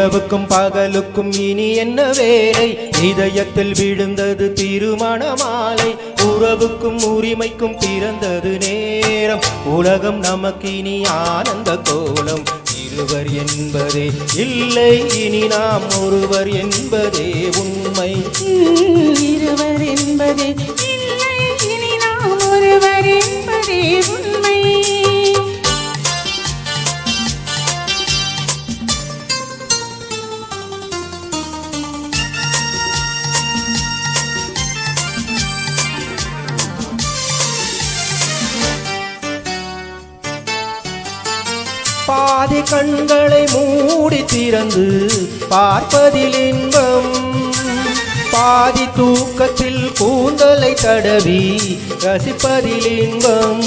இரவுக்கும் பகலுக்கும் இனி என்ன வேலை இதயத்தில் விழுந்தது திருமண மாலை உறவுக்கும் உரிமைக்கும் பிறந்தது நேரம் உலகம் நமக்கு இனி ஆனந்த கோலம் இருவர் என்பதே இல்லை இனி நாம் ஒருவர் என்பதே உண்மை இருவர் என்பதே இல்லை இனி நாம் ஒருவர் என்பதே உண்மை பாதி கண்களை மூடி திறந்து பார்ப்பதில் இன்பம் பாதி தூக்கத்தில் கூந்தலை தடவி ரசிப்பதில் இன்பம்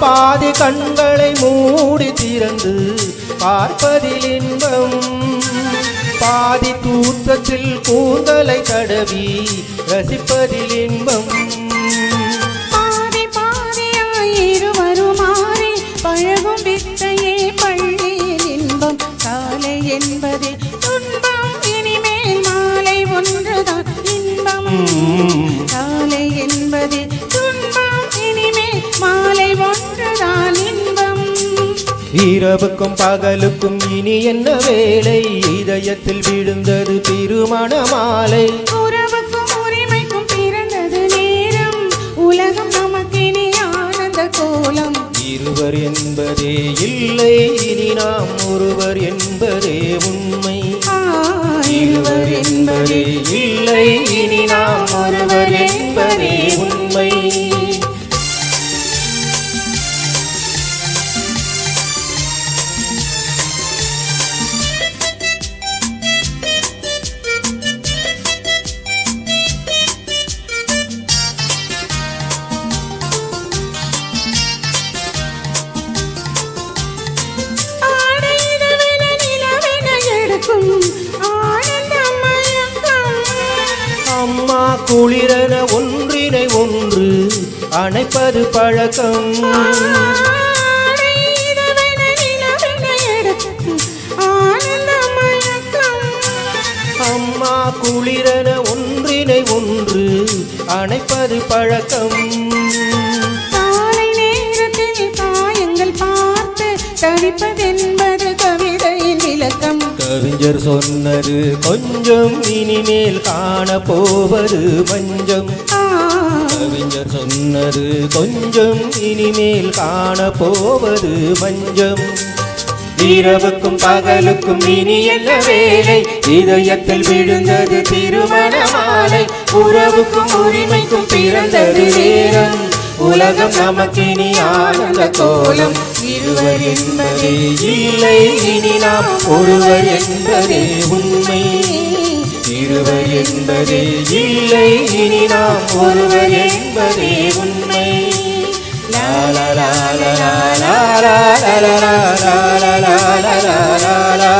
பாதி கண்களை மூடி திறந்து பார்ப்பதில் இன்பம் பாதி தூக்கத்தில் கூந்தலை தடவி ரசிப்பதில் இன்பம் பாதி பாதியாயிருவருமாறி பழகும் வித்தையே பள்ளியில் இன்பம் காலை என்பதே துன்பம் இனிமேல் மாலை ஒன்றுதான் இன்பம் காலை என்பதே துன்பம் இனிமேல் மாலை ஒன்றுதான் இன்பம் இரவுக்கும் பகலுக்கும் இனி என்ன வேலை இதயத்தில் விழுந்தது திருமண மாலை உறவுக்கும் உரிமைக்கும் பிறந்தது நேரம் உலகம் நமக்கினி ஆனந்த கோலம் இருவர் என்பதே இல்லை இனி நாம் ஒருவர் என்பதே உண்மை இருவர் என்பதே இல்லை இனி நாம் ஒருவர் என்பதே உண்மை அம்மா குளிரன ஒன்றினை ஒன்று அணைப்பது பழக்கம் அம்மா குளிரன ஒன்றினை ஒன்று அணைப்பது பழக்கம் காலை நேரத்தில் காயங்கள் பார்த்து தவிப்பதென்பது கவிதையின் விளக்கம் கவிஞர் சொன்னது கொஞ்சம் இனிமேல் காண போவது பஞ்சம் கவிஞர் சொன்னது கொஞ்சம் இனிமேல் காண போவது பஞ்சம் இரவுக்கும் பகலுக்கும் இனி என்ன வேலை இதயத்தில் விழுந்தது திருமண மாலை உறவுக்கும் உரிமைக்கும் பிறந்தது நேரம் உலகம் நமக்கினி ஆனந்த கோலம் இருவர் என்பதே இல்லை இனி நாம் ஒருவர் என்பதே உண்மை இருவர் என்பதே இல்லை இனி நாம் ஒருவர் என்பதே உண்மை லா லா லா லா லா லா லா லா லா லா லா லா லா